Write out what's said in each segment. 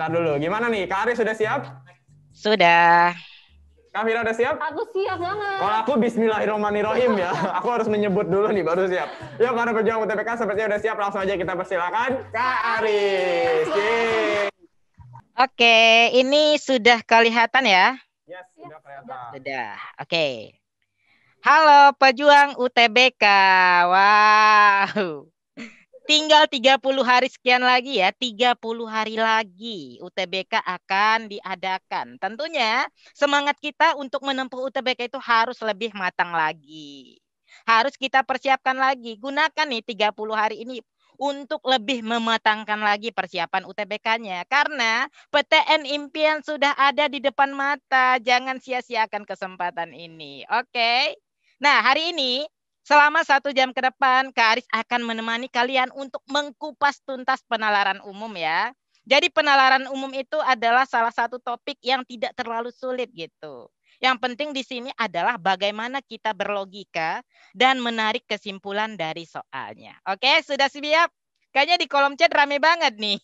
Ntar dulu. Gimana nih? Kak Aris sudah siap? Sudah. Kak Vira udah siap? Aku siap banget. Kalau aku Bismillahirrahmanirrahim ya. Aku harus menyebut dulu nih baru siap. Yuk para pejuang UTBK sepertinya udah siap. Langsung aja kita persilakan Kak Aris. Yeay. Oke, ini sudah kelihatan ya? Yes, sudah kelihatan. Sudah. Oke. Halo pejuang UTBK. Wow. Tinggal 30 hari sekian lagi ya, 30 hari lagi UTBK akan diadakan. Tentunya semangat kita untuk menempuh UTBK itu harus lebih matang lagi. Harus kita persiapkan lagi. Gunakan nih 30 hari ini untuk lebih mematangkan lagi persiapan UTBK-nya. Karena PTN impian sudah ada di depan mata. Jangan sia-siakan kesempatan ini. Oke. Nah, hari ini selama 1 jam ke depan, Kak Aris akan menemani kalian untuk mengkupas tuntas penalaran umum ya. Jadi penalaran umum itu adalah salah satu topik yang tidak terlalu sulit gitu. Yang penting di sini adalah bagaimana kita berlogika dan menarik kesimpulan dari soalnya. Oke, sudah siap? Kayaknya di kolom chat rame banget nih.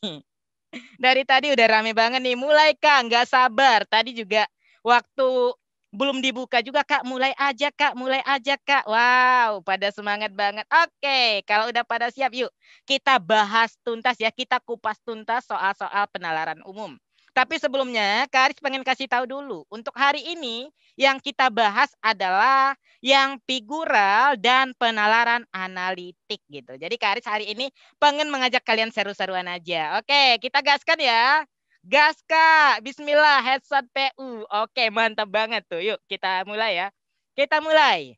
Dari tadi udah rame banget nih. Mulai Kak, nggak sabar. Tadi juga waktu belum dibuka juga Kak, mulai aja Kak, mulai aja Kak. Wow, pada semangat banget. Oke, kalau udah pada siap yuk kita bahas tuntas ya, kita kupas tuntas soal-soal penalaran umum. Tapi sebelumnya Kak Aris pengen kasih tahu dulu, untuk hari ini yang kita bahas adalah yang figural dan penalaran analitik gitu. Jadi Kak Aris hari ini pengen mengajak kalian seru-seruan aja. Oke, kita gaskan ya. Gas Kak, bismillah, headset PU. Oke, mantap banget tuh. Yuk kita mulai ya. Kita mulai.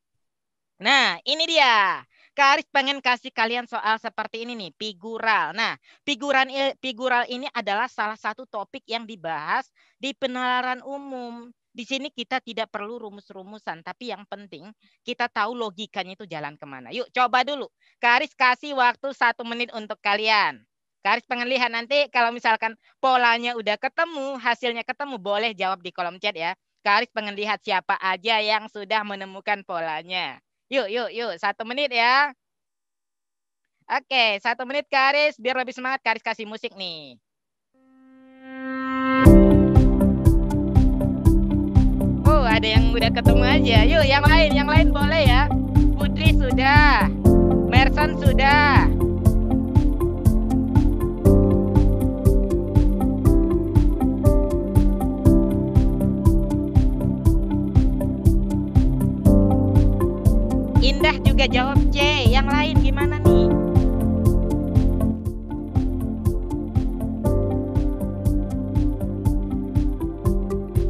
Nah, ini dia. Kak Aris pengen kasih kalian soal seperti ini nih, figural. Nah, figural ini adalah salah satu topik yang dibahas di penalaran umum. Di sini kita tidak perlu rumus-rumusan, tapi yang penting kita tahu logikanya itu jalan kemana. Yuk, coba dulu. Kak Aris kasih waktu 1 menit untuk kalian. Kak Aris pengen lihat nanti kalau misalkan polanya udah ketemu, hasilnya ketemu, boleh jawab di kolom chat ya. Kak Aris pengen lihat siapa aja yang sudah menemukan polanya. Yuk, yuk, yuk. 1 menit ya. Oke, 1 menit Kak Aris. Biar lebih semangat, Kak Aris kasih musik nih. Oh, ada yang udah ketemu aja. Yuk, yang lain boleh ya. Putri sudah. Merson sudah. Indah juga jawab C. Yang lain gimana nih?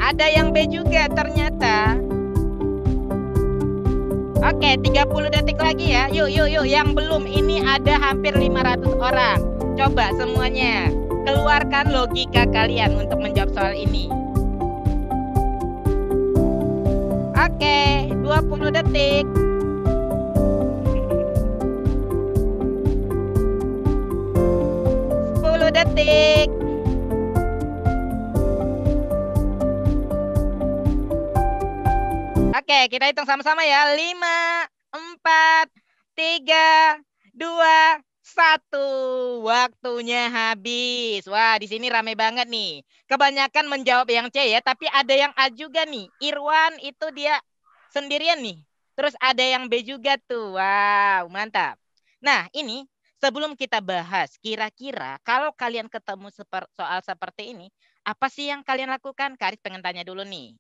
Ada yang B juga ternyata. Oke, 30 detik lagi ya. Yuk, yuk, yuk. Yang belum ini ada hampir 500 orang. Coba semuanya keluarkan logika kalian untuk menjawab soal ini. Oke, 20 detik. 10 detik. Oke, kita hitung sama-sama ya. 5, 4, 3, 2, 1. Waktunya habis. Wah, di sini rame banget nih. Kebanyakan menjawab yang C ya, tapi ada yang A juga nih. Irwan itu dia sendirian nih. Terus ada yang B juga tuh. Wow, mantap. Nah, ini sebelum kita bahas, kira-kira kalau kalian ketemu soal seperti ini, apa sih yang kalian lakukan? Kak Aris pengen tanya dulu nih.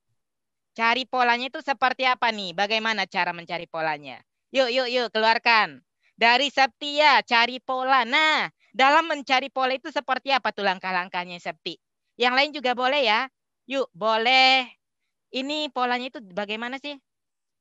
Cari polanya itu seperti apa nih? Bagaimana cara mencari polanya? Yuk, yuk, yuk, keluarkan. Dari Septia, cari pola. Nah, dalam mencari pola itu seperti apa tuh langkah-langkahnya Septi? Yang lain juga boleh ya. Yuk, boleh. Ini polanya itu bagaimana sih?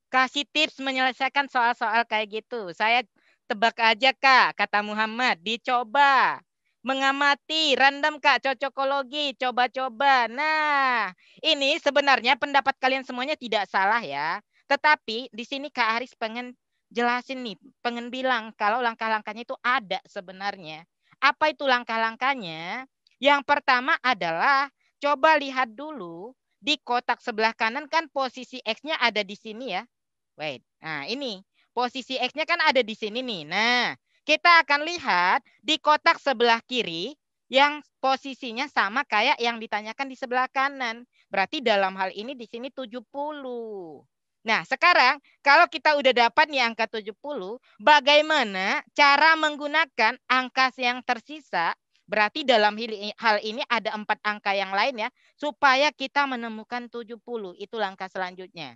Kasih tips menyelesaikan soal-soal kayak gitu. Saya tebak aja Kak, kata Muhammad. Dicoba. Mengamati, random Kak, cocokologi, coba-coba. Nah, ini sebenarnya pendapat kalian semuanya tidak salah ya. Tetapi di sini Kak Aris pengen jelasin nih, pengen bilang kalau langkah-langkahnya itu ada sebenarnya. Apa itu langkah-langkahnya? Yang pertama adalah coba lihat dulu di kotak sebelah kanan kan posisi X-nya ada di sini ya. Wait, nah ini posisi X-nya kan ada di sini nih. Nah, kita akan lihat di kotak sebelah kiri, yang posisinya sama kayak yang ditanyakan di sebelah kanan. Berarti dalam hal ini di sini 70. Nah, sekarang kalau kita udah dapat nih angka 70, bagaimana cara menggunakan angka yang tersisa? Berarti dalam hal ini ada 4 angka yang lain ya, supaya kita menemukan 70. Itu langkah selanjutnya.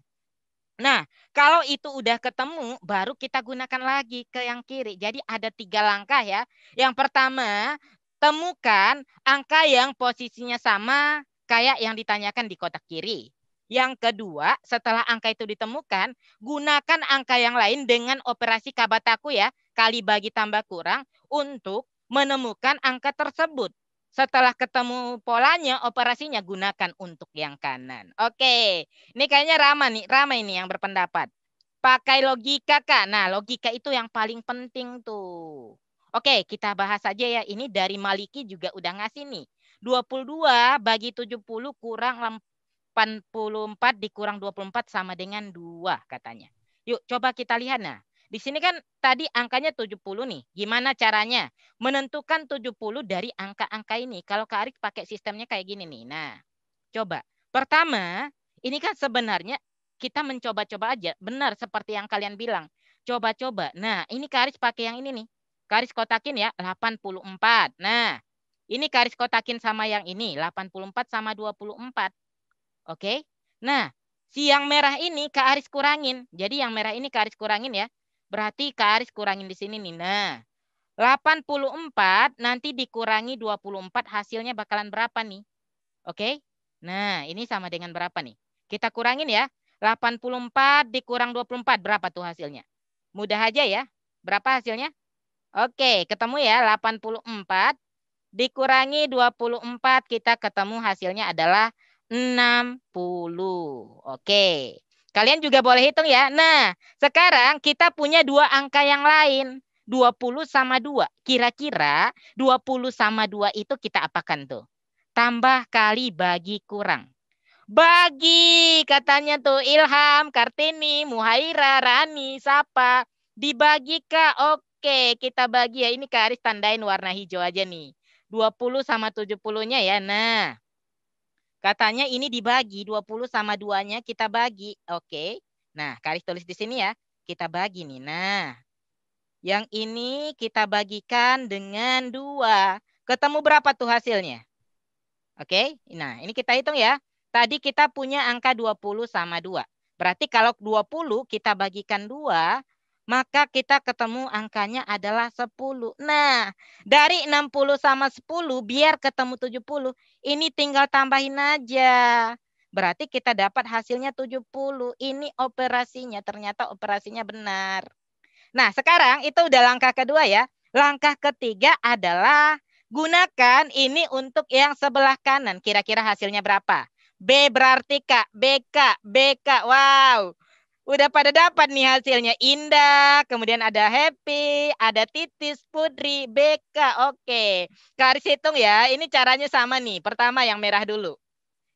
Nah, kalau itu udah ketemu, baru kita gunakan lagi ke yang kiri. Jadi ada 3 langkah ya. Yang pertama, temukan angka yang posisinya sama kayak yang ditanyakan di kotak kiri. Yang kedua, setelah angka itu ditemukan, gunakan angka yang lain dengan operasi Kabataku ya, kali bagi tambah kurang untuk menemukan angka tersebut. Setelah ketemu polanya, operasinya gunakan untuk yang kanan. Oke, ini kayaknya ramai ini yang berpendapat. Pakai logika, Kak. Nah, logika itu yang paling penting tuh. Oke, kita bahas aja ya. Ini dari Maliki juga udah ngasih nih. 22 bagi 70 kurang 84 dikurang 24 sama dengan 2 katanya. Yuk, coba kita lihat. Nah, di sini kan tadi angkanya 70 nih. Gimana caranya menentukan 70 dari angka-angka ini? Kalau Kak Arik pakai sistemnya kayak gini nih. Nah, coba. Pertama, ini kan sebenarnya kita mencoba-coba aja. Benar seperti yang kalian bilang. Coba-coba. Nah, ini Kak Arik pakai yang ini nih. Kak Arik kotakin ya, 84. Nah, ini Kak Arik kotakin sama yang ini, 84 sama 24. Oke. Nah, si yang merah ini Kak Aris kurangin. Jadi yang merah ini Kak Aris kurangin ya. Berarti Kak Aris kurangin di sini nih. Nah, 84 nanti dikurangi 24 hasilnya bakalan berapa nih? Oke. Nah, ini sama dengan berapa nih? Kita kurangin ya. 84 dikurang 24 berapa tuh hasilnya? Mudah aja ya. Berapa hasilnya? Oke, ketemu ya 84 dikurangi 24 kita ketemu hasilnya adalah 60. Oke. Kalian juga boleh hitung ya. Nah, sekarang kita punya 2 angka yang lain. 20 sama 2. Kira-kira 20 sama 2 itu kita apakan tuh? Tambah kali bagi kurang. Bagi katanya tuh Ilham, Kartini, Muhaira, Rani, Sapa. Dibagi Kak. Oke, kita bagi ya. Ini Kak Aris tandain warna hijau aja nih. 20 sama 70-nya ya. Nah, katanya ini dibagi 20 sama 2-nya kita bagi. Oke. Nah, Kak Aris tulis di sini ya. Kita bagi nih. Nah, yang ini kita bagikan dengan 2. Ketemu berapa tuh hasilnya? Oke. Nah, ini kita hitung ya. Tadi kita punya angka 20 sama 2. Berarti kalau 20 kita bagikan 2, maka kita ketemu angkanya adalah 10. Nah, dari 60 sama 10 biar ketemu 70, ini tinggal tambahin aja. Berarti kita dapat hasilnya 70. Ini operasinya, ternyata operasinya benar. Nah, sekarang itu udah langkah kedua ya. Langkah ketiga adalah gunakan ini untuk yang sebelah kanan. Kira-kira hasilnya berapa? B berarti Kak, BK, BK. Wow. Udah pada dapat nih hasilnya. Indah, kemudian ada Happy, ada Titis, Putri, BK. Oke. Kak Aris hitung ya. Ini caranya sama nih. Pertama yang merah dulu.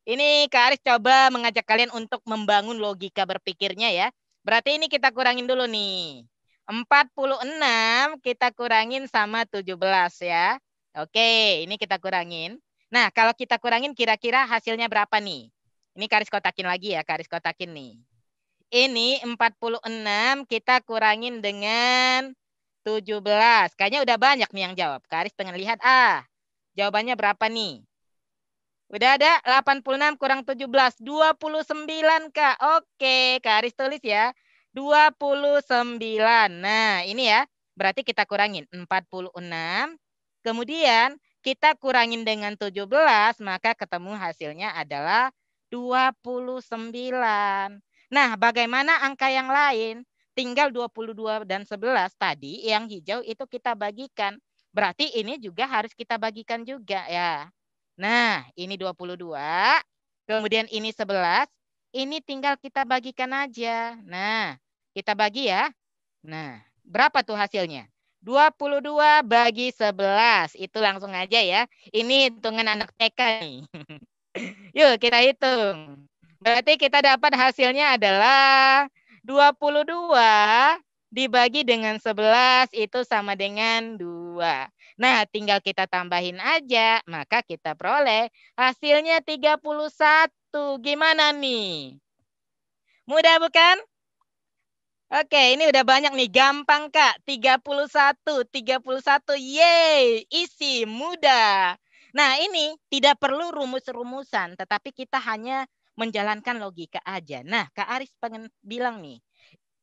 Ini Kak Aris coba mengajak kalian untuk membangun logika berpikirnya ya. Berarti ini kita kurangin dulu nih. 46 kita kurangin sama 17 ya. Oke, ini kita kurangin. Nah, kalau kita kurangin kira-kira hasilnya berapa nih? Ini Kak Aris kotakin lagi ya, Kak Aris kotakin nih. Ini 46 kita kurangin dengan 17. Kayaknya udah banyak nih yang jawab. Kak Aris pengen lihat. Jawabannya berapa nih? Udah ada 86 kurang 17. 29 Kak. Oke, Kak Aris tulis ya. 29. Nah, ini ya. Berarti kita kurangin 46. Kemudian kita kurangin dengan 17. Maka ketemu hasilnya adalah 29. Nah, bagaimana angka yang lain? Tinggal 22 dan 11 tadi yang hijau itu kita bagikan. Berarti ini juga harus kita bagikan juga ya. Nah, ini 22. Kemudian ini 11. Ini tinggal kita bagikan aja. Nah, kita bagi ya. Nah, berapa tuh hasilnya? 22 bagi 11. Itu langsung aja ya. Ini hitungan anak TK nih. Yuk kita hitung. Berarti kita dapat hasilnya adalah 22 dibagi dengan 11 itu sama dengan 2. Nah, tinggal kita tambahin aja, maka kita peroleh hasilnya 31. Gimana nih? Mudah bukan? Oke, ini udah banyak nih. Gampang, Kak. 31. 31. Yeay, easy, mudah. Nah, ini tidak perlu rumus-rumusan, tetapi kita hanya menjalankan logika aja. Nah, Kak Aris pengen bilang nih,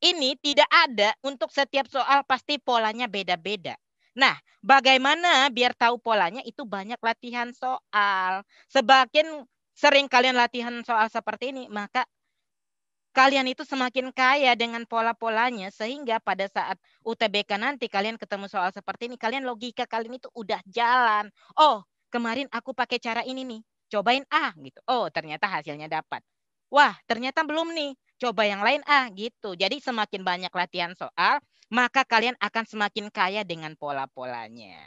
ini tidak ada untuk setiap soal pasti polanya beda-beda. Nah, bagaimana biar tahu polanya itu banyak latihan soal. Semakin sering kalian latihan soal seperti ini, maka kalian itu semakin kaya dengan pola-polanya sehingga pada saat UTBK nanti kalian ketemu soal seperti ini, kalian logika kalian itu udah jalan. Oh, kemarin aku pakai cara ini nih. Cobain gitu. Oh, ternyata hasilnya dapat. Wah, ternyata belum nih. Coba yang lain gitu. Jadi semakin banyak latihan soal, maka kalian akan semakin kaya dengan pola-polanya.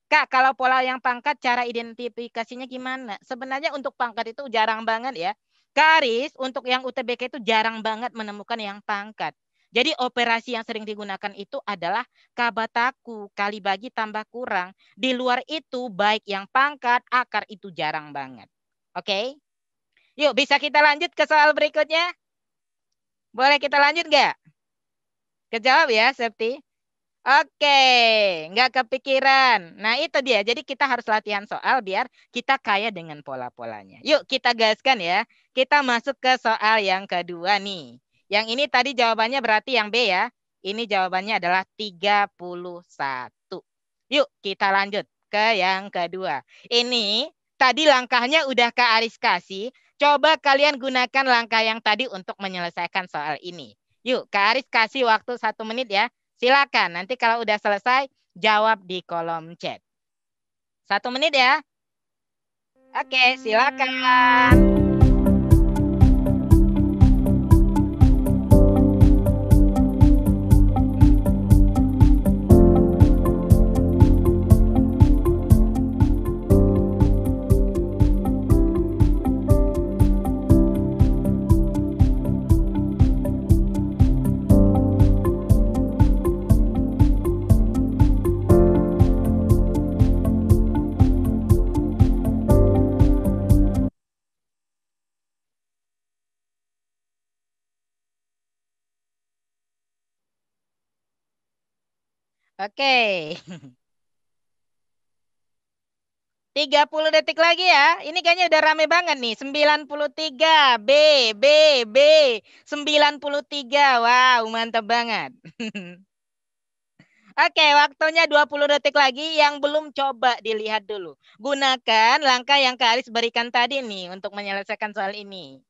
Kak, kalau pola yang pangkat, cara identifikasinya gimana? Sebenarnya untuk pangkat itu jarang banget ya. Karis, untuk yang UTBK itu jarang banget menemukan yang pangkat. Jadi operasi yang sering digunakan itu adalah kabataku, kali bagi tambah kurang. Di luar itu, baik yang pangkat, akar itu jarang banget. Oke? Yuk, bisa kita lanjut ke soal berikutnya? Boleh kita lanjut nggak? Kejawab ya, Septi? Oke, nggak kepikiran. Nah, itu dia. Jadi kita harus latihan soal biar kita kaya dengan pola-polanya. Yuk, kita gaskan ya. Kita masuk ke soal yang kedua nih. Yang ini tadi jawabannya berarti yang B ya. Ini jawabannya adalah 31. Yuk, kita lanjut ke yang kedua. Ini tadi langkahnya udah Kak Aris kasih. Coba kalian gunakan langkah yang tadi untuk menyelesaikan soal ini. Yuk, Kak Aris kasih waktu 1 menit ya. Silakan, nanti kalau udah selesai, jawab di kolom chat. 1 menit ya. Oke, silakan. Oke. 30 detik lagi ya. Ini kayaknya udah rame banget nih. 93. B, B, B. 93. Wow, mantap banget. Oke, waktunya 20 detik lagi. Yang belum coba dilihat dulu. Gunakan langkah yang Kak Aris berikan tadi nih untuk menyelesaikan soal ini.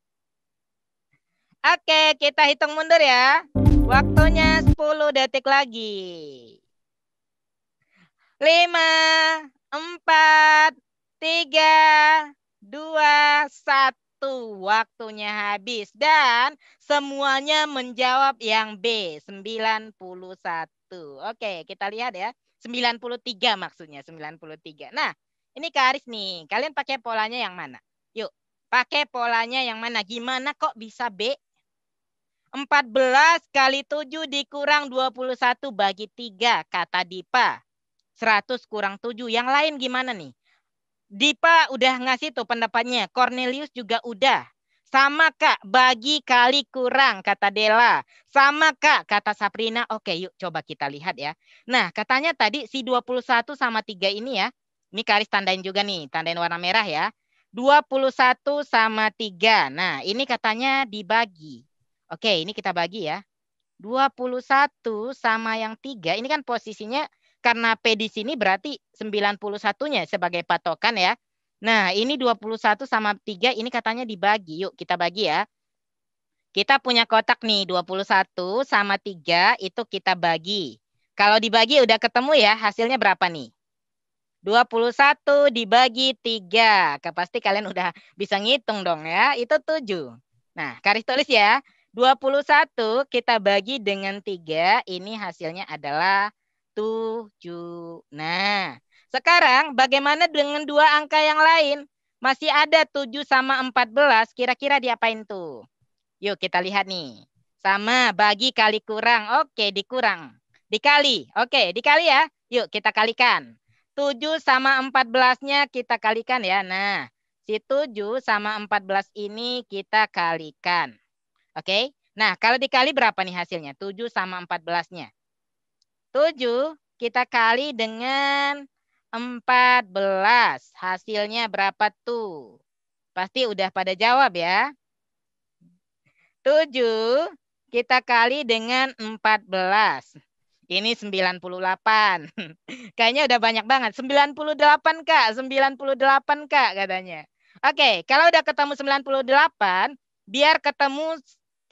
Oke, kita hitung mundur ya. Waktunya 10 detik lagi. 5, 4, 3, 2, 1. Waktunya habis. Dan semuanya menjawab yang B, 91. Oke, kita lihat ya. 93 maksudnya, 93. Nah, ini Kak Aris nih. Kalian pakai polanya yang mana? Yuk, pakai polanya yang mana? Gimana kok bisa B? 14 kali 7 dikurang 21 bagi 3, kata Dipa. 100 kurang 7. Yang lain gimana nih? Dipa udah ngasih tuh pendapatnya. Cornelius juga udah. Sama Kak, bagi kali kurang, kata Dela. Sama Kak, kata Sabrina. Oke, yuk coba kita lihat ya. Nah, katanya tadi si 21 sama 3 ini ya. Ini Karis tandain juga nih, tandain warna merah ya. 21 sama 3. Nah, ini katanya dibagi. Oke, ini kita bagi ya. 21 sama yang 3. Ini kan posisinya karena P di sini berarti 91-nya sebagai patokan ya. Nah, ini 21 sama 3 ini katanya dibagi. Yuk kita bagi ya. Kita punya kotak nih 21 sama 3 itu kita bagi. Kalau dibagi udah ketemu ya hasilnya berapa nih? 21 dibagi 3. Pasti kalian udah bisa ngitung dong ya. Itu 7. Nah, garis tulis ya. 21 kita bagi dengan 3. Ini hasilnya adalah 7. Nah, sekarang bagaimana dengan dua angka yang lain? Masih ada 7 sama 14. Kira-kira diapain tuh? Yuk kita lihat nih. Sama, bagi kali kurang. Oke, dikurang. Dikali. Oke, dikali ya. Yuk, kita kalikan. 7 sama 14-nya kita kalikan ya. Nah, si 7 sama 14 ini kita kalikan. Oke. Nah, kalau dikali berapa nih hasilnya? 7 sama 14-nya. 7 kita kali dengan 14. Hasilnya berapa tuh? Pasti udah pada jawab ya. 7 kita kali dengan 14. Ini 98. Kayaknya udah banyak banget. 98 Kak, 98 Kak katanya. Oke, kalau udah ketemu 98, biar ketemu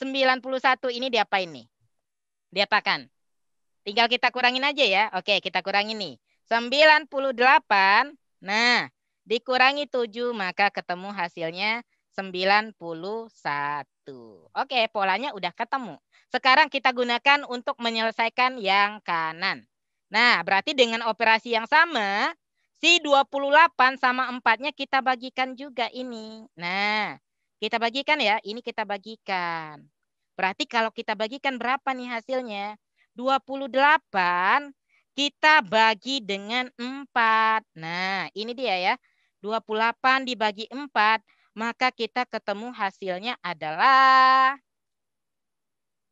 91 ini diapain nih? Diapakan? Tinggal kita kurangin aja ya. Oke, kita kurangin nih. 98. Nah, dikurangi 7 maka ketemu hasilnya 91. Oke, polanya udah ketemu. Sekarang kita gunakan untuk menyelesaikan yang kanan. Nah, berarti dengan operasi yang sama, si 28 sama 4-nya kita bagikan juga ini. Nah, kita bagikan ya. Ini kita bagikan. Berarti kalau kita bagikan berapa nih hasilnya? 28 kita bagi dengan 4. Nah, ini dia ya. 28 dibagi 4, maka kita ketemu hasilnya adalah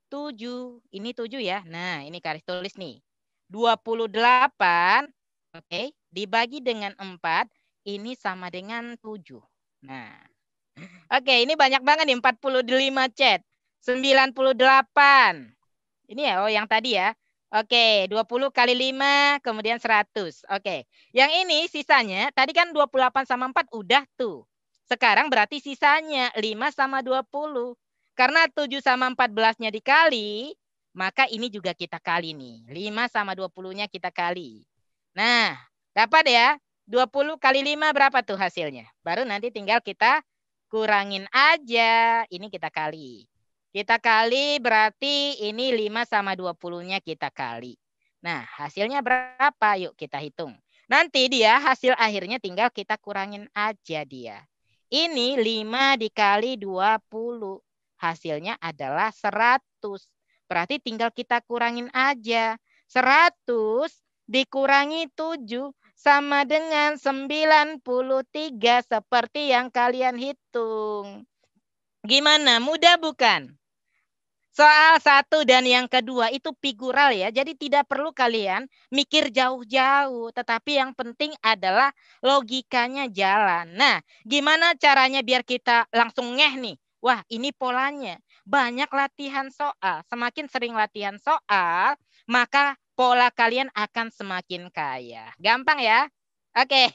7. Ini 7 ya. Nah, ini garis tulis nih. 28, oke, dibagi dengan 4, ini sama dengan 7. Nah, oke, ini banyak banget nih, 45 chat. 98. Ini ya, oh yang tadi ya. Oke, 20 kali 5, kemudian 100. Oke, yang ini sisanya, tadi kan 28 sama 4 udah tuh. Sekarang berarti sisanya 5 sama 20. Karena 7 sama 14-nya dikali, maka ini juga kita kali nih. 5 sama 20-nya kita kali. Nah, dapat ya. 20 kali 5 berapa tuh hasilnya? Baru nanti tinggal kita kurangin aja. Ini kita kali. Kita kali berarti ini 5 sama 20-nya kita kali. Nah, hasilnya berapa? Yuk kita hitung. Nanti dia hasil akhirnya tinggal kita kurangin aja dia. Ini 5 dikali 20. Hasilnya adalah 100. Berarti tinggal kita kurangin aja. 100 dikurangi 7 sama dengan 93 seperti yang kalian hitung. Gimana? Mudah bukan? Soal 1 dan yang kedua itu figural ya. Jadi tidak perlu kalian mikir jauh-jauh. Tetapi yang penting adalah logikanya jalan. Nah, gimana caranya biar kita langsung ngeh nih? Wah, ini polanya. Banyak latihan soal. Semakin sering latihan soal, maka pola kalian akan semakin kaya. Gampang ya? Oke,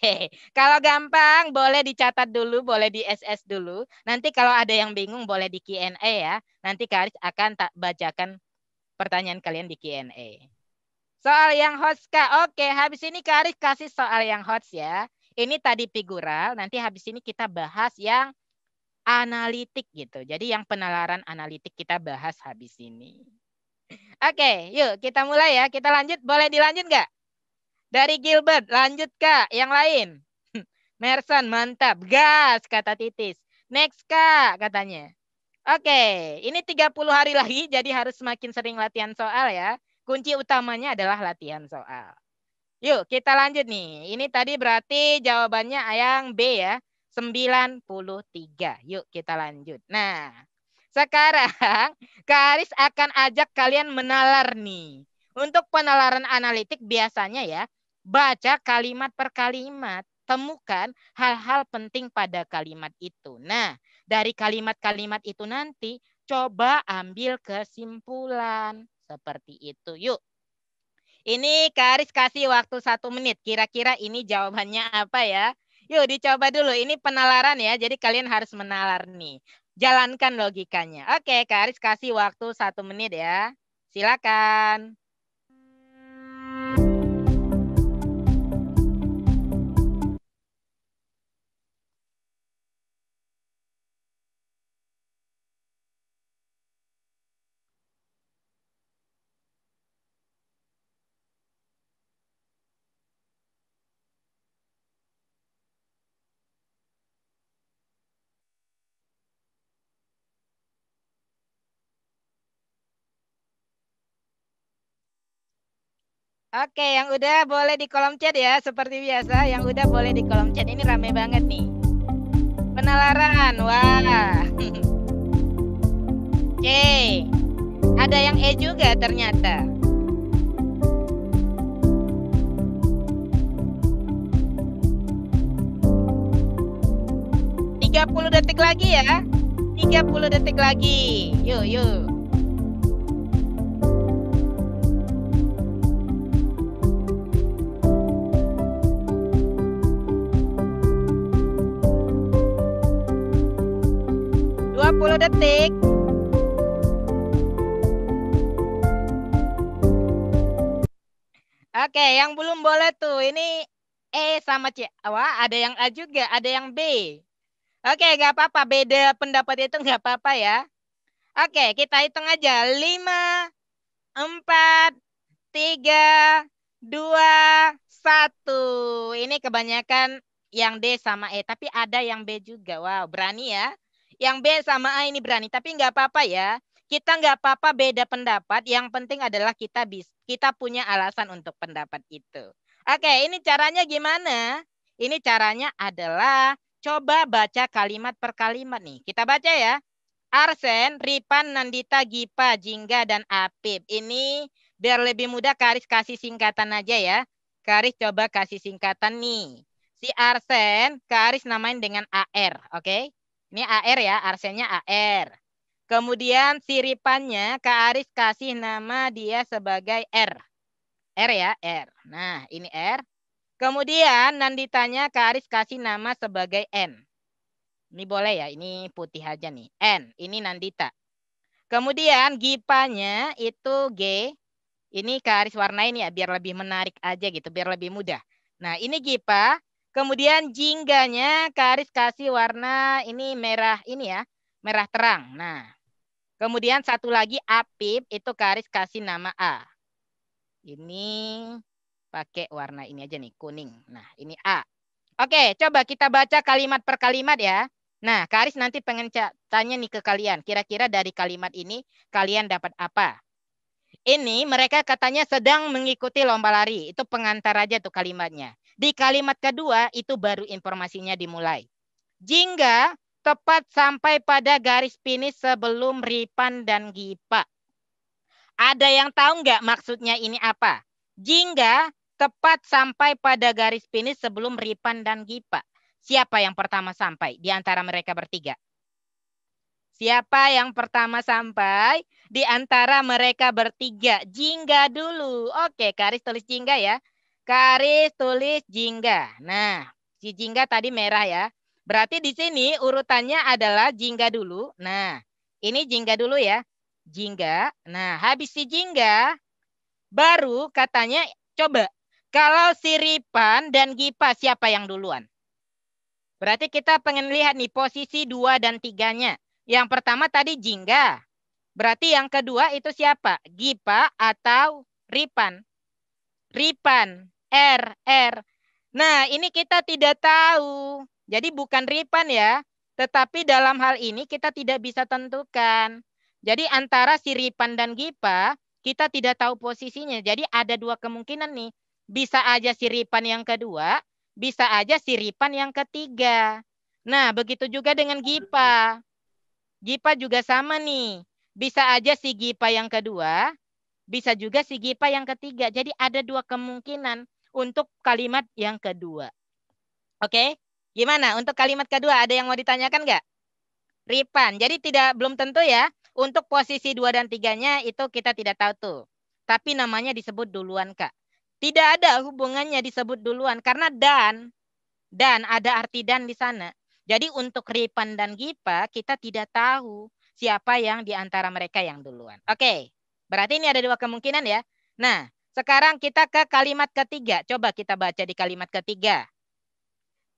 kalau gampang boleh dicatat dulu, boleh di SS dulu. Nanti kalau ada yang bingung boleh di Q&A ya. Nanti Kak Aris akan tak bacakan pertanyaan kalian di Q&A. Soal yang hots Kak. Oke, habis ini Kak Aris kasih soal yang hots ya. Ini tadi figural, nanti habis ini kita bahas yang analitik gitu. Jadi yang penalaran analitik kita bahas habis ini. Oke, yuk kita mulai ya. Kita lanjut, boleh dilanjut nggak? Dari Gilbert, lanjut Kak. Yang lain. Merson, mantap. Gas, kata Titis. Next Kak, katanya. Oke, ini 30 hari lagi, jadi harus semakin sering latihan soal ya. Kunci utamanya adalah latihan soal. Yuk, kita lanjut nih. Ini tadi berarti jawabannya yang B ya. 93. Yuk, kita lanjut. Nah, sekarang Kak Aris akan ajak kalian menalar nih. Untuk penalaran analitik biasanya ya, baca kalimat per kalimat. Temukan hal-hal penting pada kalimat itu. Nah, dari kalimat-kalimat itu nanti coba ambil kesimpulan. Seperti itu. Yuk. Ini Kak Aris kasih waktu 1 menit. Kira-kira ini jawabannya apa ya? Yuk dicoba dulu. Ini penalaran ya. Jadi kalian harus menalar nih. Jalankan logikanya. Oke, Kak Aris kasih waktu 1 menit ya. Silakan. Oke, yang udah boleh di kolom chat ya. Seperti biasa, yang udah boleh di kolom chat. Ini rame banget nih. Penalaran, wah. C. Ada yang E juga ternyata. 30 detik lagi ya. 30 detik lagi. Yuk, yuk. Dua puluh detik. Oke, yang belum boleh tuh. Ini E sama C. Wah, ada yang A juga, ada yang B. Oke, nggak apa-apa. Beda pendapat itu nggak apa-apa ya. Oke, kita hitung aja. 5, 4, 3, 2, 1. Ini kebanyakan yang D sama E. Tapi ada yang B juga. Wow, berani ya. Yang B sama A ini berani. Tapi nggak apa-apa ya. Kita nggak apa-apa beda pendapat. Yang penting adalah kita punya alasan untuk pendapat itu. Oke, ini caranya gimana? Ini caranya adalah coba baca kalimat per kalimat nih. Kita baca ya. Arsen, Ripan, Nandita, Gipa, Jingga, dan Apip. Ini biar lebih mudah Karis kasih singkatan aja ya. Karis coba kasih singkatan nih. Si Arsen, Karis namain dengan AR. Oke. Ini AR ya, Arsennya AR. Kemudian si Ripannya Karis kasih nama dia sebagai R. R ya, R. Nah, ini R. Kemudian Nanditanya Karis kasih nama sebagai N. Ini boleh ya, ini putih aja nih. N, ini Nandita. Kemudian Gipanya itu G. Ini Karis warnain ya, biar lebih menarik aja gitu, biar lebih mudah. Nah, ini Gipa. Kemudian Jingganya Karis kasih warna ini merah ini ya, merah terang. Nah, kemudian satu lagi Apip, itu Karis kasih nama A. Ini pakai warna ini aja nih, kuning. Nah, ini A. Oke, coba kita baca kalimat per kalimat ya. Nah, Karis nanti pengen tanya nih ke kalian. Kira-kira dari kalimat ini kalian dapat apa? Ini mereka katanya sedang mengikuti lomba lari. Itu pengantar aja tuh kalimatnya. Di kalimat kedua itu baru informasinya dimulai. Jingga tepat sampai pada garis finish sebelum Ripan dan Gipa. Ada yang tahu nggak maksudnya ini apa? Jingga tepat sampai pada garis finish sebelum Ripan dan Gipa. Siapa yang pertama sampai di antara mereka bertiga? Siapa yang pertama sampai di antara mereka bertiga? Jingga dulu. Oke, Karis tulis Jingga ya. Karis tulis Jingga. Nah, si Jingga tadi merah ya. Berarti di sini urutannya adalah Jingga dulu. Nah, ini Jingga dulu ya. Jingga. Nah, habis si Jingga, baru katanya coba. Kalau si Ripan dan Gipa siapa yang duluan? Berarti kita pengen lihat nih posisi 2 dan 3-nya. Yang pertama tadi Jingga. Berarti yang kedua itu siapa? Gipa atau Ripan? Ripan. R, R. Nah, ini kita tidak tahu. Jadi bukan Ripan ya. Tetapi dalam hal ini kita tidak bisa tentukan. Jadi antara si Ripan dan Gipa, kita tidak tahu posisinya. Jadi ada dua kemungkinan nih. Bisa aja si Ripan yang kedua, bisa aja si Ripan yang ketiga. Nah, begitu juga dengan Gipa. Gipa juga sama nih. Bisa aja si Gipa yang kedua, bisa juga si Gipa yang ketiga. Jadi ada dua kemungkinan untuk kalimat yang kedua. Oke, gimana? Untuk kalimat kedua ada yang mau ditanyakan nggak? Ripan. Jadi belum tentu ya. Untuk posisi 2 dan 3-nya itu kita tidak tahu tuh. Tapi namanya disebut duluan, Kak. Tidak ada hubungannya disebut duluan karena dan ada arti dan di sana. Jadi untuk Ripan dan Gipa kita tidak tahu siapa yang di antara mereka yang duluan. Oke, berarti ini ada dua kemungkinan ya. Nah, sekarang kita ke kalimat ketiga. Coba kita baca di kalimat ketiga.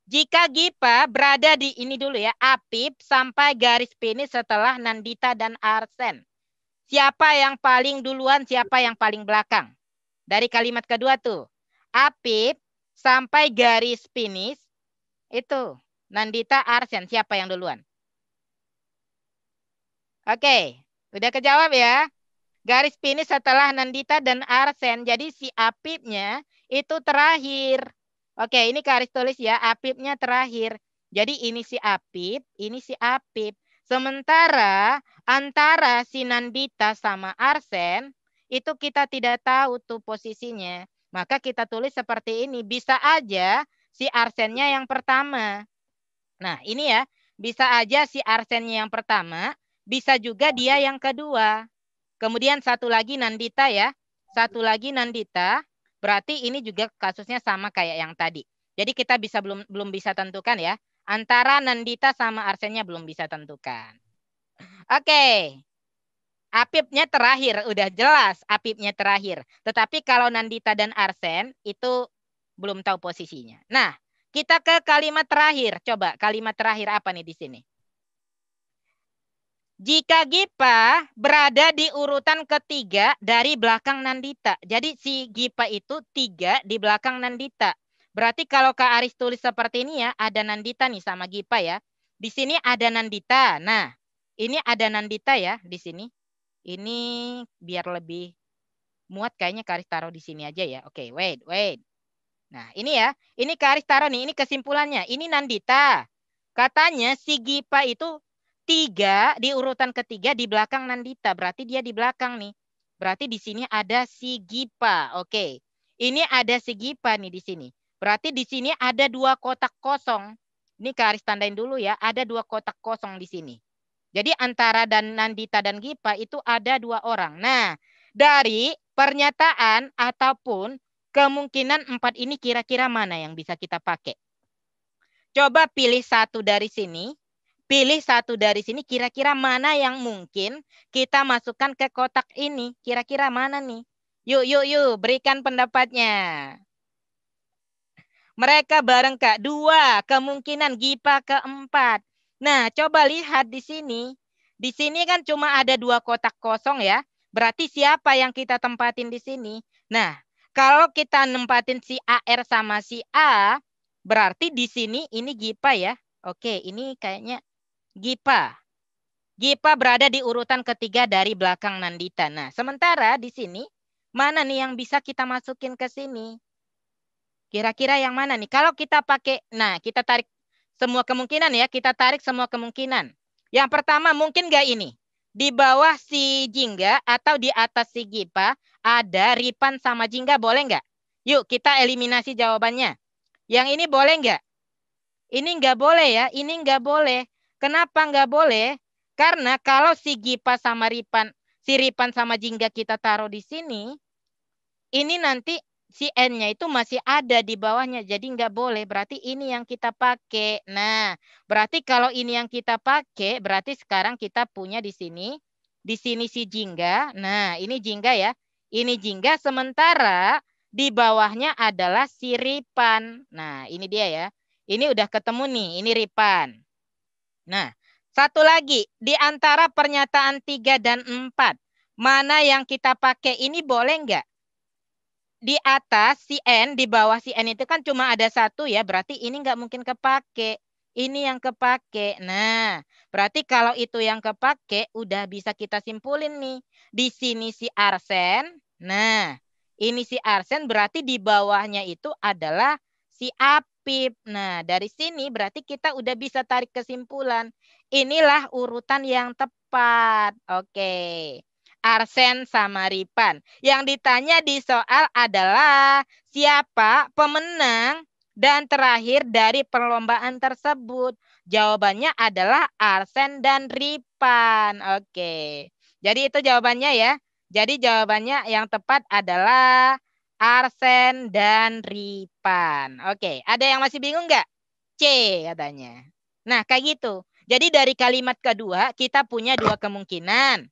Jika Gipa berada di ini dulu ya, Apip sampai garis finish setelah Nandita dan Arsen. Siapa yang paling duluan, siapa yang paling belakang? Dari kalimat kedua tuh. Apip sampai garis finish itu. Nandita, Arsen, siapa yang duluan? Oke, udah kejawab ya. Garis finish setelah Nandita dan Arsen. Jadi si Apipnya itu terakhir. Oke, ini garis tulis ya. Apipnya terakhir. Jadi ini si Apip, ini si Apip. Sementara antara si Nandita sama Arsen itu kita tidak tahu tuh posisinya. Maka kita tulis seperti ini. Bisa aja si Arsennya yang pertama. Nah, ini ya. Bisa aja si Arsennya yang pertama. Bisa juga dia yang kedua. Kemudian satu lagi Nandita ya. Satu lagi Nandita. Berarti ini juga kasusnya sama kayak yang tadi. Jadi kita belum bisa tentukan ya. Antara Nandita sama Arsennya belum bisa tentukan. Oke. Apipnya terakhir, udah jelas Apipnya terakhir. Tetapi kalau Nandita dan Arsen itu belum tahu posisinya. Nah, kita ke kalimat terakhir. Coba kalimat terakhir apa nih di sini? Jika Gipa berada di urutan ketiga dari belakang Nandita. Jadi si Gipa itu 3 di belakang Nandita. Berarti kalau Kak Aris tulis seperti ini ya, ada Nandita nih sama Gipa ya. Di sini ada Nandita. Nah, ini ada Nandita ya di sini. Ini biar lebih muat kayaknya Kak Aris taruh di sini aja ya. Oke, wait. Nah, ini ya. Ini Kak Aris taruh nih, ini kesimpulannya. Ini Nandita. Katanya si Gipa itu 3 di urutan ketiga di belakang Nandita. Berarti dia di belakang nih. Berarti di sini ada si Gipa. Oke. Ini ada si Gipa nih di sini. Berarti di sini ada 2 kotak kosong. Ini Kak Aris tandain dulu ya. Ada 2 kotak kosong di sini. Jadi antara dan Nandita dan Gipa itu ada 2 orang. Nah, dari pernyataan ataupun kemungkinan 4 ini kira-kira mana yang bisa kita pakai? Coba pilih satu dari sini. Pilih satu dari sini, kira-kira mana yang mungkin kita masukkan ke kotak ini. Kira-kira mana nih? Yuk, berikan pendapatnya. Mereka bareng Kak. 2, kemungkinan Gipa keempat. Nah, coba lihat di sini. Di sini kan cuma ada 2 kotak kosong ya. Berarti siapa yang kita tempatin di sini? Nah, kalau kita nempatin si AR sama si A, berarti di sini ini Gipa ya. Oke, ini kayaknya Gipa. Gipa berada di urutan ketiga dari belakang Nandita. Nah, sementara di sini, mana nih yang bisa kita masukin ke sini? Kira-kira yang mana nih? Kalau kita pakai, nah kita tarik semua kemungkinan ya. Kita tarik semua kemungkinan. Yang pertama mungkin nggak ini? Di bawah si Jingga atau di atas si Gipa ada Ripan sama Jingga, boleh nggak? Yuk kita eliminasi jawabannya. Yang ini boleh nggak? Ini nggak boleh ya. Ini nggak boleh. Kenapa nggak boleh? Karena kalau si Gipa sama Ripan, si Ripan sama Jingga kita taruh di sini, ini nanti si N-nya itu masih ada di bawahnya. Jadi nggak boleh. Berarti ini yang kita pakai. Nah, berarti kalau ini yang kita pakai, berarti sekarang kita punya di sini. Di sini si Jingga. Nah, ini Jingga ya. Ini Jingga. Sementara di bawahnya adalah si Ripan. Nah, ini dia ya. Ini udah ketemu nih. Ini Ripan. Nah, satu lagi. Di antara pernyataan 3 dan 4. Mana yang kita pakai ini boleh nggak? Di atas si N, di bawah si N itu kan cuma ada 1 ya. Berarti ini nggak mungkin kepake. Ini yang kepake. Nah, berarti kalau itu yang kepake, udah bisa kita simpulin nih. Di sini si Arsen. Nah, ini si Arsen berarti di bawahnya itu adalah si Apip. Nah, dari sini berarti kita udah bisa tarik kesimpulan. Inilah urutan yang tepat. Oke. Arsen sama Ripan. Yang ditanya di soal adalah siapa pemenang dan terakhir dari perlombaan tersebut. Jawabannya adalah Arsen dan Ripan. Oke. Jadi itu jawabannya ya. Jadi jawabannya yang tepat adalah Arsen dan Ripan. Oke. Ada yang masih bingung nggak? C katanya. Nah kayak gitu. Jadi dari kalimat kedua kita punya 2 kemungkinan.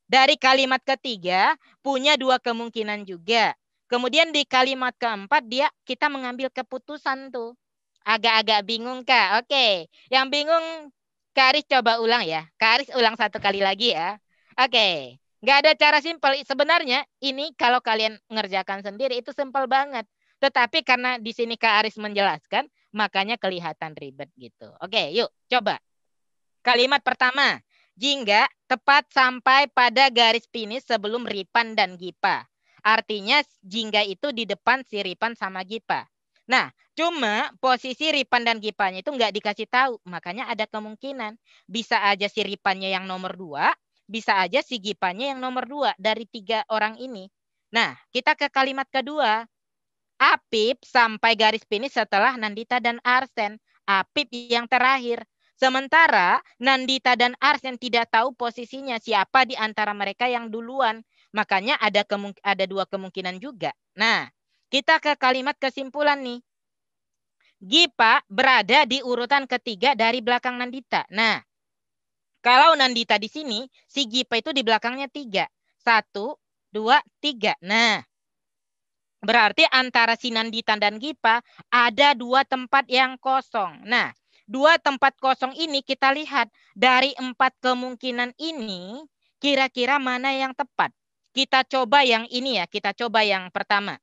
Dari kalimat ketiga punya 2 kemungkinan juga. Kemudian di kalimat keempat kita mengambil keputusan tuh. Agak-agak bingung Kak. Oke. Yang bingung Kak Aris coba ulang ya. Kak Aris ulang 1 kali lagi ya. Oke. Nggak ada cara simpel. Sebenarnya ini kalau kalian ngerjakan sendiri itu simpel banget. Tetapi karena di sini Kak Aris menjelaskan, makanya kelihatan ribet gitu. Oke, yuk coba. Kalimat pertama. Jingga tepat sampai pada garis finish sebelum Ripan dan Gipa. Artinya Jingga itu di depan si Ripan sama Gipa. Nah, cuma posisi Ripan dan Gipanya itu nggak dikasih tahu. Makanya ada kemungkinan. Bisa aja si Ripannya yang nomor 2, bisa aja si Gipanya yang nomor 2 dari 3 orang ini. Nah, kita ke kalimat kedua. Apip sampai garis finish setelah Nandita dan Arsen. Apip yang terakhir. Sementara Nandita dan Arsen tidak tahu posisinya siapa di antara mereka yang duluan. Makanya ada 2 kemungkinan juga. Nah, kita ke kalimat kesimpulan nih. Gipa berada di urutan ketiga dari belakang Nandita. Nah, kalau Nandita di sini, si Gipa itu di belakangnya 3. 1, 2, 3. Nah, berarti antara si Nandita dan Gipa ada 2 tempat yang kosong. Nah, 2 tempat kosong ini kita lihat dari 4 kemungkinan ini kira-kira mana yang tepat. Kita coba yang ini ya, kita coba yang pertama.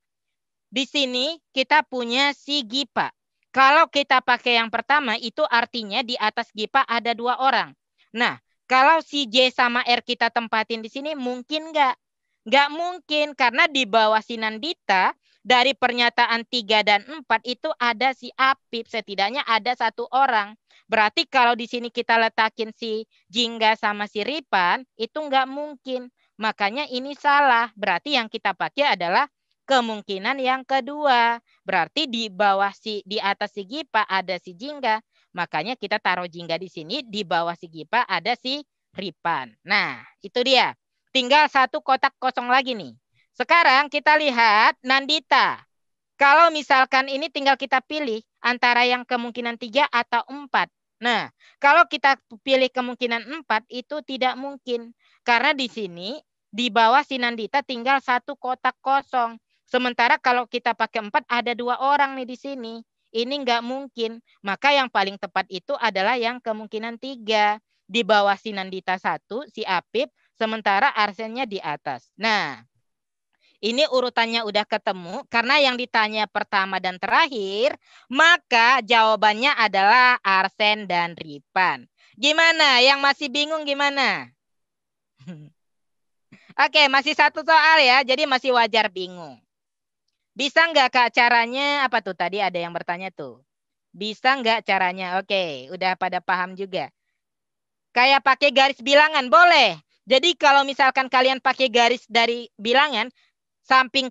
Di sini kita punya si Gipa. Kalau kita pakai yang pertama itu artinya di atas Gipa ada 2 orang. Nah, kalau si J sama R kita tempatin di sini mungkin nggak? Nggak mungkin karena di bawah si Nandita dari pernyataan 3 dan 4 itu ada si Apip. Setidaknya ada 1 orang. Berarti kalau di sini kita letakin si Jingga sama si Ripan itu nggak mungkin. Makanya ini salah. Berarti yang kita pakai adalah kemungkinan yang kedua. Berarti di bawah di atas si Gipa ada si Jingga. Makanya kita taruh Jingga di sini. Di bawah si Gipa ada si Ripan. Nah, itu dia. Tinggal 1 kotak kosong lagi nih. Sekarang kita lihat Nandita. Kalau misalkan ini tinggal kita pilih antara yang kemungkinan 3 atau 4. Nah, kalau kita pilih kemungkinan 4 itu tidak mungkin. Karena di sini di bawah si Nandita tinggal 1 kotak kosong. Sementara kalau kita pakai 4 ada 2 orang nih di sini. Ini nggak mungkin. Maka yang paling tepat itu adalah yang kemungkinan 3. Di bawah si Nandita 1, si Apip, sementara Arsennya di atas. Nah, ini urutannya udah ketemu. Karena yang ditanya pertama dan terakhir, maka jawabannya adalah Arsen dan Ripan. Gimana? Yang masih bingung gimana? Oke, masih 1 soal ya. Jadi masih wajar bingung. Bisa nggak Kak caranya? Apa tuh tadi ada yang bertanya tuh. Bisa nggak caranya? Oke, udah pada paham juga. Kayak pakai garis bilangan, boleh. Jadi kalau misalkan kalian pakai garis dari bilangan, samping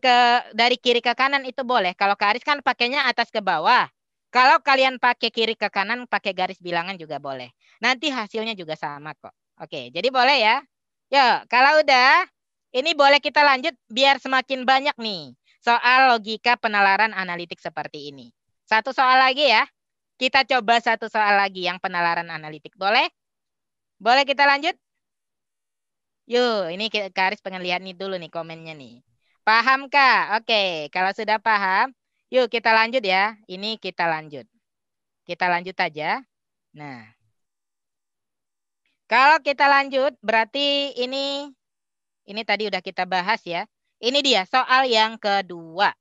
dari kiri ke kanan itu boleh. Kalau garis kan pakainya atas ke bawah. Kalau kalian pakai kiri ke kanan, pakai garis bilangan juga boleh. Nanti hasilnya juga sama kok. Oke, jadi boleh ya. Yuk, kalau udah, ini boleh kita lanjut biar semakin banyak nih soal logika penalaran analitik seperti ini. 1 soal lagi ya. Kita coba 1 soal lagi yang penalaran analitik. Boleh? Boleh kita lanjut? Yuk, ini Karis pengen lihat nih dulu nih komennya nih. Paham Kak? Oke, kalau sudah paham, yuk kita lanjut ya. Ini kita lanjut. Kita lanjut aja. Nah, kalau kita lanjut berarti ini tadi udah kita bahas ya. Ini dia soal yang kedua.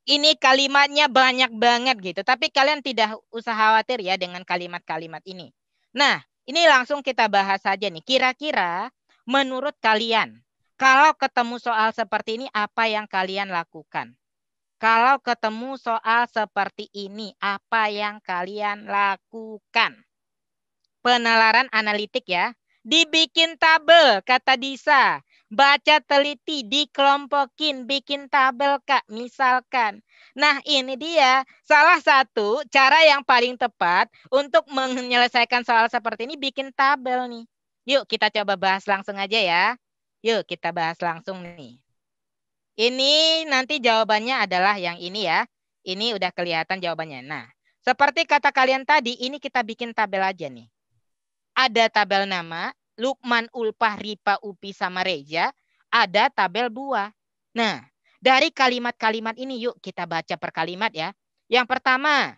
Ini kalimatnya banyak banget gitu. Tapi kalian tidak usah khawatir ya dengan kalimat-kalimat ini. Nah, ini langsung kita bahas saja nih. Kira-kira menurut kalian, kalau ketemu soal seperti ini, apa yang kalian lakukan? Kalau ketemu soal seperti ini, apa yang kalian lakukan? Penalaran analitik ya. Dibikin tabel, kata Disa. Baca teliti, dikelompokin, bikin tabel Kak, misalkan. Nah ini dia salah satu cara yang paling tepat untuk menyelesaikan soal seperti ini, bikin tabel nih. Yuk kita coba bahas langsung aja ya. Yuk kita bahas langsung nih. Ini nanti jawabannya adalah yang ini ya. Ini udah kelihatan jawabannya. Nah, seperti kata kalian tadi, ini kita bikin tabel aja nih. Ada tabel nama, Lukman, Ulpah, Ripa, Upi, sama Reja. Ada tabel buah. Nah, dari kalimat-kalimat ini yuk kita baca per kalimat ya. Yang pertama,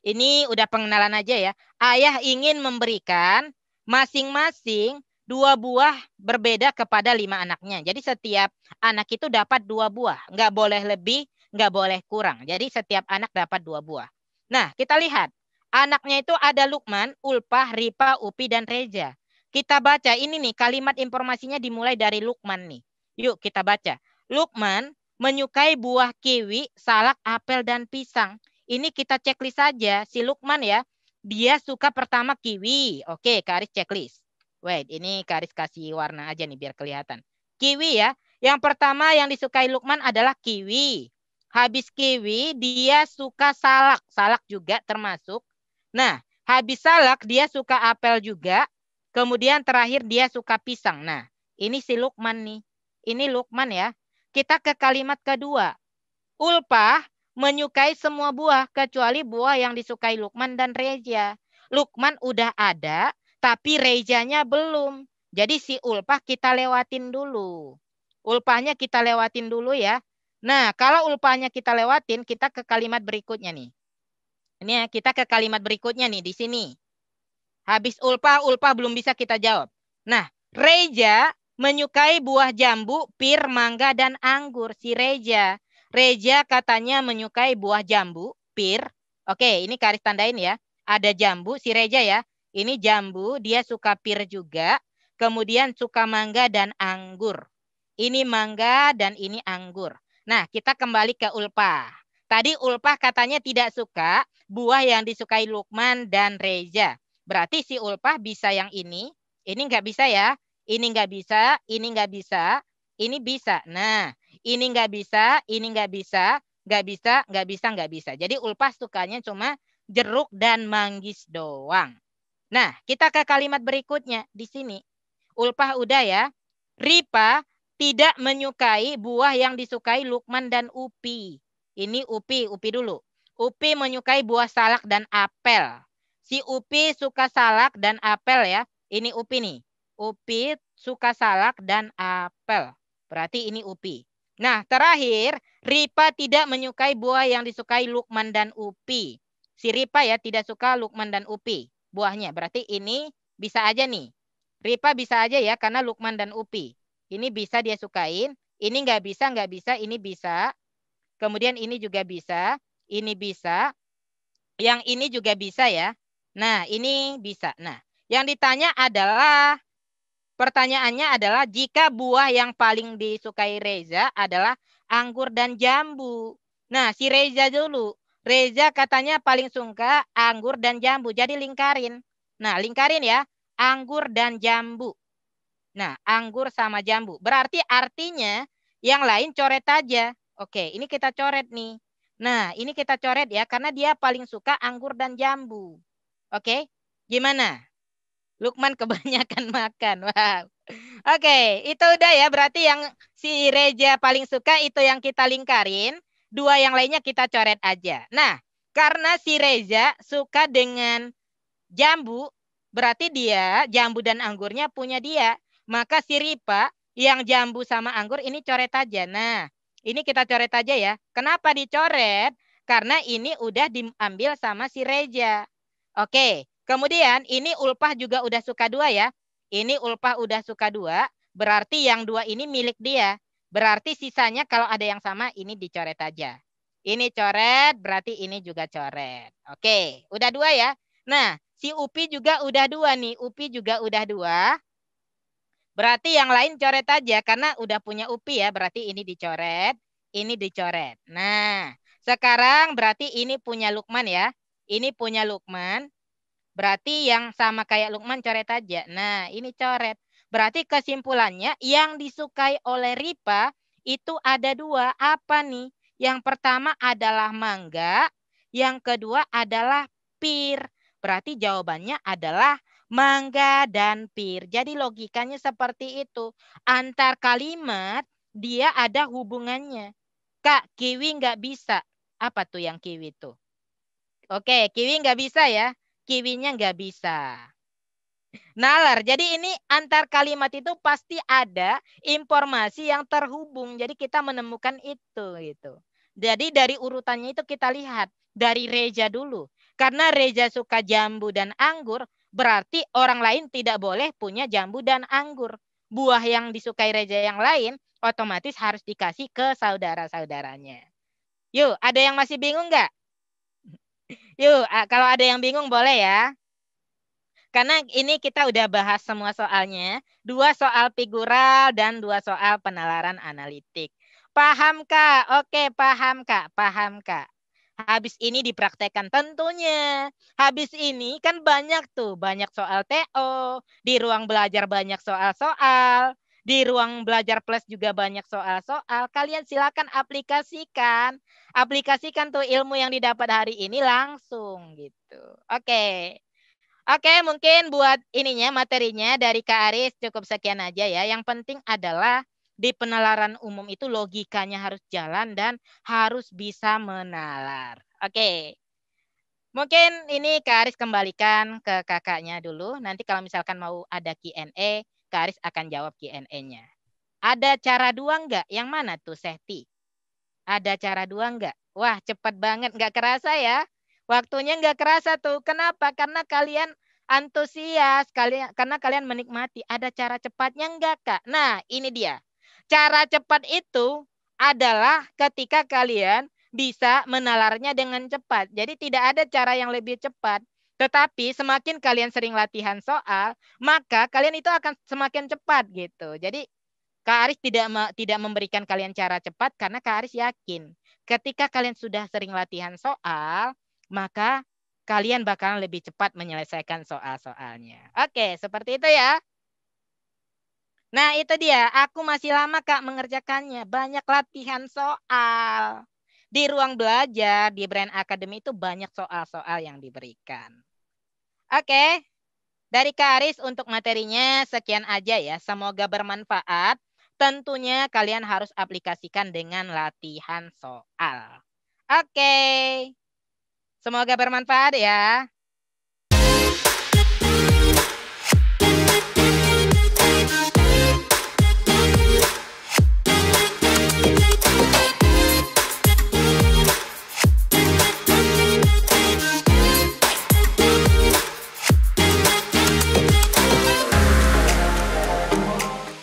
ini udah pengenalan aja ya. Ayah ingin memberikan masing-masing 2 buah berbeda kepada 5 anaknya. Jadi setiap anak itu dapat 2 buah. Nggak boleh lebih, nggak boleh kurang. Jadi setiap anak dapat 2 buah. Nah, kita lihat. Anaknya itu ada Lukman, Ulpah, Ripa, Upi, dan Reja. Kita baca ini nih, kalimat informasinya dimulai dari Lukman nih. Yuk kita baca. Lukman menyukai buah kiwi, salak, apel, dan pisang. Ini kita checklist saja. Si Lukman ya, dia suka pertama kiwi. Oke, Karis checklist. Wait, ini Karis kasih warna aja nih biar kelihatan. Kiwi ya. Yang pertama yang disukai Lukman adalah kiwi. Habis kiwi, dia suka salak. Salak juga termasuk. Nah, habis salak, dia suka apel juga. Kemudian terakhir dia suka pisang. Nah, ini si Lukman nih. Ini Lukman ya. Kita ke kalimat kedua. Ulpah menyukai semua buah kecuali buah yang disukai Lukman dan Reza. Lukman udah ada, tapi Rezanya belum. Jadi si Ulpah kita lewatin dulu. Ulpahnya kita lewatin dulu ya. Nah, kalau ulpahnya kita lewatin, kita ke kalimat berikutnya nih. Ini ya, kita ke kalimat berikutnya nih di sini. Habis ulpah belum bisa kita jawab. Nah, Reza menyukai buah jambu, pir, mangga, dan anggur. Si Reza. Reza katanya menyukai buah jambu, pir. Oke, ini garis tandain ya. Ada jambu, si Reza ya. Ini jambu, dia suka pir juga. Kemudian suka mangga dan anggur. Ini mangga dan ini anggur. Nah, kita kembali ke ulpah. Tadi ulpah katanya tidak suka buah yang disukai Lukman dan Reza. Berarti si ulpah bisa yang ini nggak bisa ya. Ini nggak bisa, ini nggak bisa, ini bisa. Nah, ini nggak bisa, ini nggak bisa, nggak bisa, nggak bisa, nggak bisa. Jadi ulpah sukanya cuma jeruk dan manggis doang. Nah, kita ke kalimat berikutnya di sini. Ulpah udah ya. Ripa tidak menyukai buah yang disukai Lukman dan Upi. Ini Upi dulu. Upi menyukai buah salak dan apel. Si Upi suka salak dan apel ya. Ini Upi nih. Upi suka salak dan apel. Berarti ini Upi. Nah, terakhir, Ripa tidak menyukai buah yang disukai Lukman dan Upi. Si Ripa ya tidak suka Lukman dan Upi buahnya. Berarti ini bisa aja nih. Ripa bisa aja ya karena Lukman dan Upi. Ini bisa dia sukain. Ini nggak bisa, ini bisa. Kemudian ini juga bisa. Ini bisa. Yang ini juga bisa ya. Nah, ini bisa. Nah, yang ditanya adalah, pertanyaannya adalah jika buah yang paling disukai Reza adalah anggur dan jambu. Nah, si Reza dulu. Reza katanya paling suka anggur dan jambu. Jadi lingkarin. Nah, lingkarin ya. Anggur dan jambu. Nah, anggur sama jambu. Berarti artinya yang lain coret aja. Oke, ini kita coret nih. Nah, ini kita coret ya, karena dia paling suka anggur dan jambu. Oke, gimana? Lukman kebanyakan makan. Wow. Oke, itu udah ya. Berarti yang si Reza paling suka itu yang kita lingkarin. Dua yang lainnya kita coret aja. Nah, karena si Reza suka dengan jambu, berarti dia jambu dan anggurnya punya dia. Maka si Ripa yang jambu sama anggur ini coret aja. Nah, ini kita coret aja ya. Kenapa dicoret? Karena ini udah diambil sama si Reza. Oke, kemudian ini ulpah juga udah suka dua ya. Ini ulpah udah suka dua, berarti yang dua ini milik dia. Berarti sisanya kalau ada yang sama ini dicoret aja. Ini coret, berarti ini juga coret. Oke, udah dua ya. Nah, si Upi juga udah dua nih. Upi juga udah dua. Berarti yang lain coret aja karena udah punya Upi ya. Berarti ini dicoret, ini dicoret. Nah, sekarang berarti ini punya Lukman ya. Ini punya Lukman. Berarti yang sama kayak Lukman coret aja. Nah, ini coret. Berarti kesimpulannya yang disukai oleh Ripa itu ada dua. Apa nih? Yang pertama adalah mangga. Yang kedua adalah pir. Berarti jawabannya adalah mangga dan pir. Jadi logikanya seperti itu. Antar kalimat dia ada hubungannya. Kak, kiwi nggak bisa. Apa tuh yang kiwi tuh? Oke, kiwi nggak bisa ya. Kiwinya nggak bisa. Nalar. Jadi ini antar kalimat itu pasti ada informasi yang terhubung. Jadi kita menemukan itu gitu. Jadi dari urutannya itu kita lihat dari Reza dulu. Karena Reza suka jambu dan anggur, berarti orang lain tidak boleh punya jambu dan anggur. Buah yang disukai Reza yang lain otomatis harus dikasih ke saudara-saudaranya. Yuk, ada yang masih bingung nggak? Yuk, kalau ada yang bingung boleh ya. Karena ini kita udah bahas semua soalnya. 2 soal figural dan 2 soal penalaran analitik. Paham, Kak? Oke, paham, Kak. Paham, Kak. Habis ini dipraktekkan tentunya. Habis ini kan banyak tuh, banyak soal TO. Di ruang belajar banyak soal-soal. Di ruang belajar plus juga banyak soal-soal. Kalian silakan aplikasikan. Aplikasikan tuh ilmu yang didapat hari ini langsung gitu. Oke. Oke, mungkin buat ininya materinya dari Kak Aris cukup sekian aja ya. Yang penting adalah di penalaran umum itu logikanya harus jalan dan harus bisa menalar. Oke. Mungkin ini Kak Aris kembalikan ke kakaknya dulu. Nanti kalau misalkan mau ada Q&A, Kak Aris akan jawab Q&A-nya. Ada cara dua enggak? Yang mana tuh, Sehti? Ada cara dua enggak? Wah, cepat banget. Enggak kerasa ya. Waktunya enggak kerasa tuh. Kenapa? Karena kalian antusias. Karena kalian menikmati. Ada cara cepatnya enggak, Kak? Nah, ini dia. Cara cepat itu adalah ketika kalian bisa menalarnya dengan cepat. Jadi tidak ada cara yang lebih cepat. Tetapi semakin kalian sering latihan soal, maka kalian itu akan semakin cepat gitu. Jadi Kak Aris tidak memberikan kalian cara cepat karena Kak Aris yakin ketika kalian sudah sering latihan soal, maka kalian bakalan lebih cepat menyelesaikan soal-soalnya. Oke, seperti itu ya. Nah, itu dia. Aku masih lama Kak mengerjakannya. Banyak latihan soal. Di ruang belajar, di Brain Academy itu banyak soal-soal yang diberikan. Oke, dari Kak Aris untuk materinya sekian aja ya. Semoga bermanfaat. Tentunya kalian harus aplikasikan dengan latihan soal. Oke. Semoga bermanfaat ya.